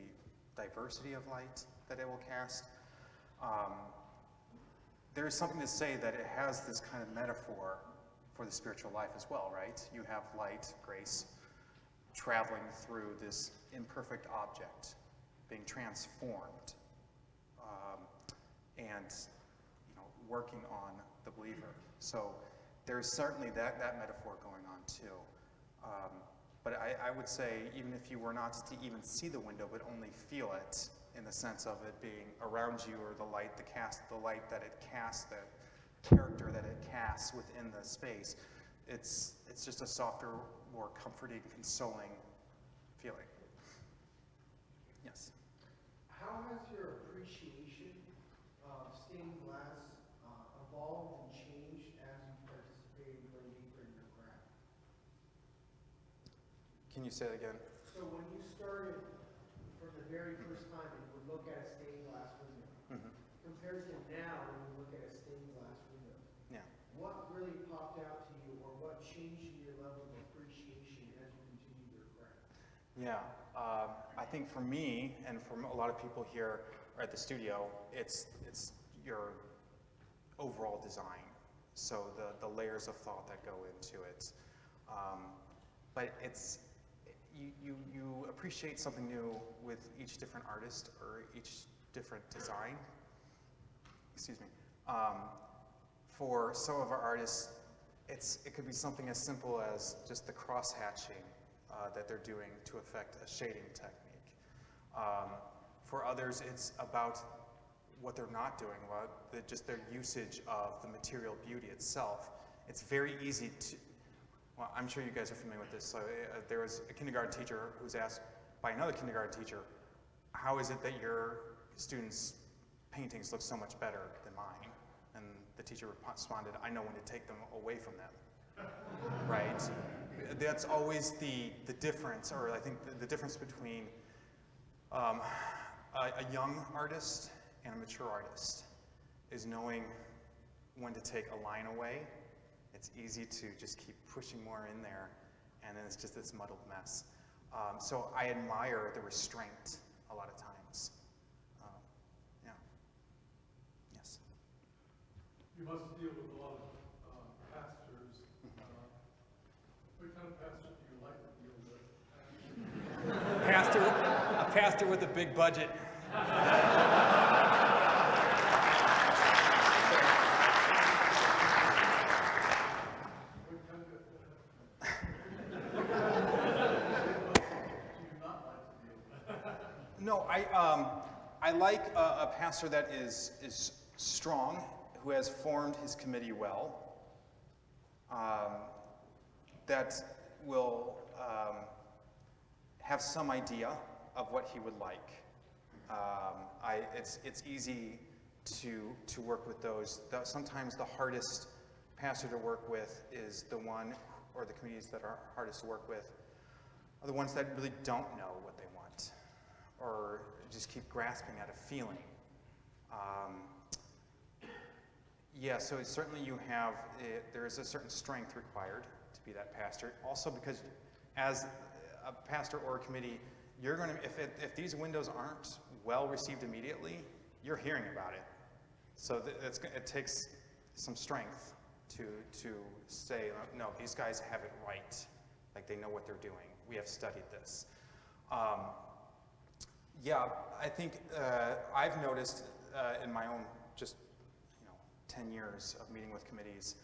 diversity of light that it will cast. There is something to say that it has this kind of metaphor for the spiritual life as well, right? You have light, grace, traveling through this imperfect object, being transformed, and working on the believer. So there's certainly that metaphor going on too. But I would say, even if you were not to even see the window, but only feel it in the sense of it being around you, or the light that it casts, the character that it casts within the space, it's just a softer, more comforting, consoling feeling. Yes. How has your appreciation of stained glass evolved and changed as you participated and went deeper in your craft? Can you say that again? So when you started from the very first time and would look at a stained glass window, compared to now when you look at a stained glass window, Yeah. what really popped out to you, or what changed in your level of appreciation as you continued your craft? Yeah, I think for me, and for a lot of people here at the studio, it's your overall design. So the layers of thought that go into it. But you appreciate something new with each different artist or each different design. Excuse me. For some of our artists, it could be something as simple as just the cross hatching that they're doing to affect a shading technique. For others, it's about what they're not doing, just their usage of the material beauty itself. It's very easy to, well, I'm sure you guys are familiar with this. So there was a kindergarten teacher who was asked by another kindergarten teacher, how is it that your students' paintings look so much better than mine? And the teacher responded, I know when to take them away from them, right? That's always the difference, or I think the difference between a young artist and a mature artist is knowing when to take a line away. It's easy to just keep pushing more in there, and then it's just this muddled mess. So I admire the restraint a lot of times. Yeah. Yes. You must deal with a lot of pastors. What kind of pastor do you like to deal with? A pastor with a big budget. No, I like a pastor that is strong, who has formed his committee well, that will have some idea of what he would like. It's easy to work with those. Sometimes the hardest pastor to work with is the one, or the committees that are hardest to work with, are the ones that really don't know what they want, or just keep grasping at a feeling. Yeah, so certainly you have, there is a certain strength required to be that pastor. Also because as a pastor or a committee, you're going to, if these windows aren't well received immediately, you're hearing about it. So it takes some strength to say, no, these guys have it right. Like they know what they're doing. We have studied this. Yeah, I think I've noticed in my own just 10 years of meeting with committees,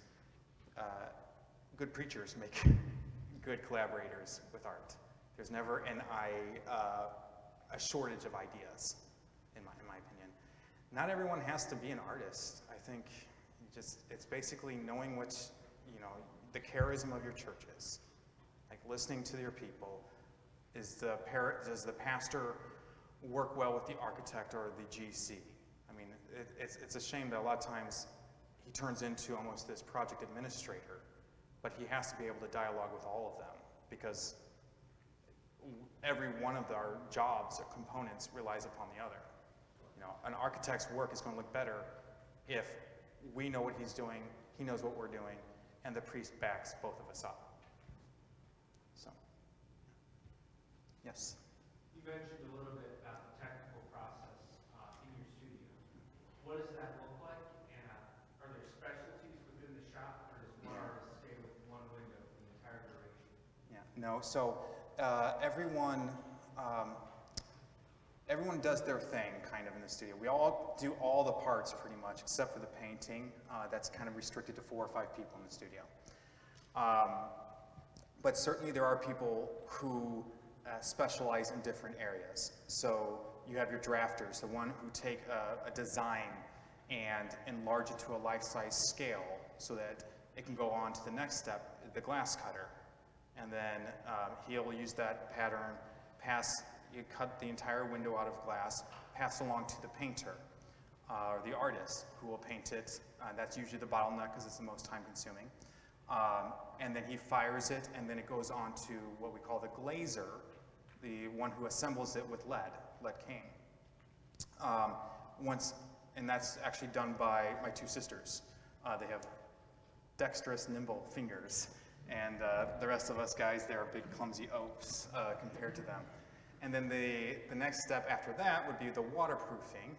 good preachers make good collaborators with art. There's never a shortage of ideas, in my opinion. Not everyone has to be an artist. I think it's basically knowing what the charism of your church is, like listening to your people. Does the pastor work well with the architect or the GC? I mean, it's a shame that a lot of times he turns into almost this project administrator, but he has to be able to dialogue with all of them, because every one of our jobs or components relies upon the other. An architect's work is going to look better if we know what he's doing, he knows what we're doing, and the priest backs both of us up. So, yes? You mentioned a little bit about the technical process in your studio. What does that look like? And are there specialties within the shop, or does one artist stay with one window for the entire duration? Yeah, no, so everyone does their thing kind of in the studio. We all do all the parts pretty much, except for the painting. That's kind of restricted to 4 or 5 people in the studio. But certainly there are people who specialize in different areas. So you have your drafters, the one who take a design and enlarge it to a life-size scale so that it can go on to the next step, the glass cutter. And then he'll use that pattern, you cut the entire window out of glass, pass along to the painter, or the artist, who will paint it. That's usually the bottleneck because it's the most time-consuming. And then he fires it, and then it goes on to what we call the glazer, the one who assembles it with lead cane. And that's actually done by my 2 sisters. They have dexterous, nimble fingers, and the rest of us guys, they are big, clumsy oafs compared to them. And then the next step after that would be the waterproofing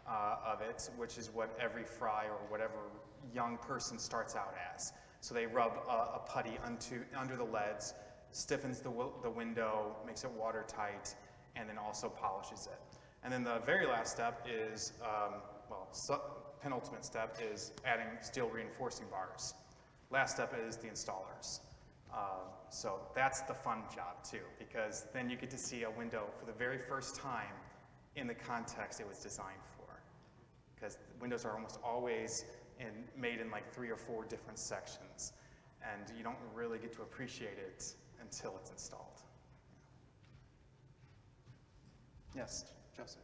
of it, which is what every fry or whatever young person starts out as. So they rub a putty under the leads, stiffens the window, makes it watertight, and then also polishes it. And then the very last step is, penultimate step is adding steel reinforcing bars. Last step is the installers. So that's the fun job too, because then you get to see a window for the very first time in the context it was designed for. Because windows are almost always made in like 3 or 4 different sections, and you don't really get to appreciate it until it's installed. Yes, Joseph?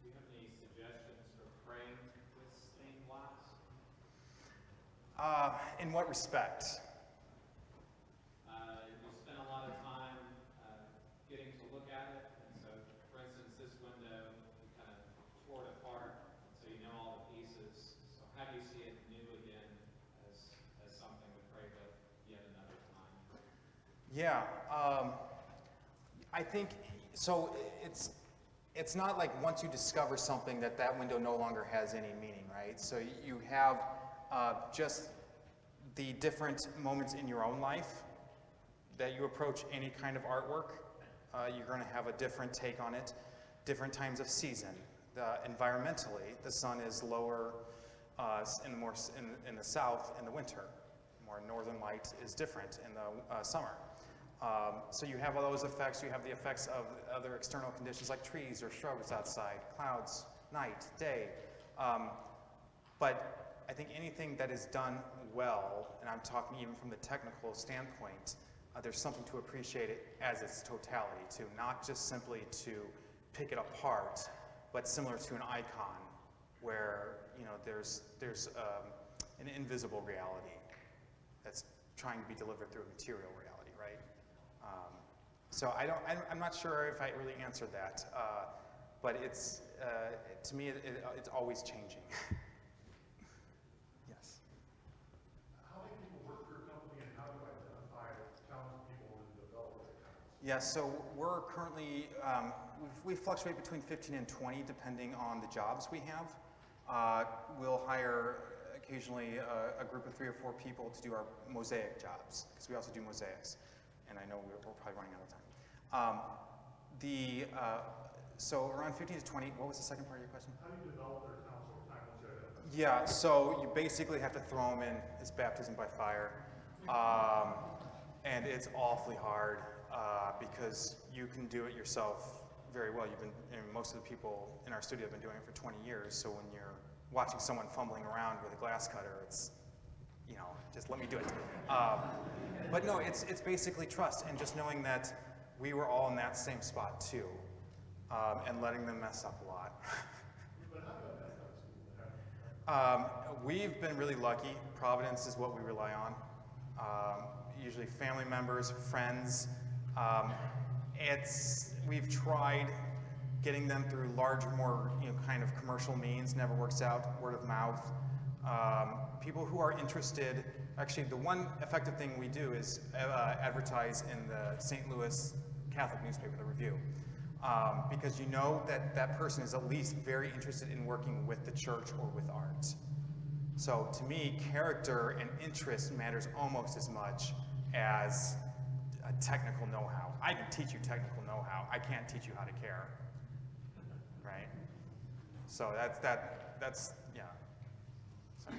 Do you have any suggestions for praying with stained glass? In what respect? We spent a lot of time getting to look at it, and so, for instance, this window, we kind of tore it apart, so you know all the pieces. So how do you see it new again as something to pray with yet another time? Yeah, I think, so it's not like once you discover something that window no longer has any meaning, right? So you have just the different moments in your own life that you approach any kind of artwork. You're going to have a different take on it, different times of season. Environmentally, the sun is lower in the south in the winter. More northern light is different in the summer. So you have all those effects. You have the effects of other external conditions like trees or shrubs outside, clouds, night, day. But I think anything that is done well, and I'm talking even from the technical standpoint, there's something to appreciate it as its totality too, not just simply to pick it apart, but similar to an icon where there's an invisible reality that's trying to be delivered through a material reality, right? So I'm not sure if I really answered that, but it's to me it's always changing. Yes. How many people work for your company, and how do you identify talented people and develop their talents? Yeah, so we're currently, we fluctuate between 15 and 20 depending on the jobs we have. We'll hire occasionally a group of 3 or 4 people to do our mosaic jobs, because we also do mosaics, and I know we're probably running out of time. So around 15 to 20, what was the second part of your question? How do you develop their talents over time once you identify? Yeah, so you basically have to throw them in. It's baptism by fire. And it's awfully hard because you can do it yourself very well. Most of the people in our studio have been doing it for 20 years, so when you're watching someone fumbling around with a glass cutter, it's, just let me do it. But no, it's basically trust and just knowing that we were all in that same spot too, and letting them mess up a lot. We've been really lucky. Providence is what we rely on. Usually family members, friends. We've tried getting them through larger, more kind of commercial means, never works out. Word of mouth. People who are interested. Actually, the one effective thing we do is advertise in the St. Louis Catholic newspaper, The Review. Because you know that that person is at least very interested in working with the church or with art. So to me, character and interest matters almost as much as a technical know-how. I can teach you technical know-how. I can't teach you how to care, right? So that's yeah. So.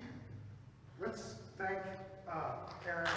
Let's thank Aaron.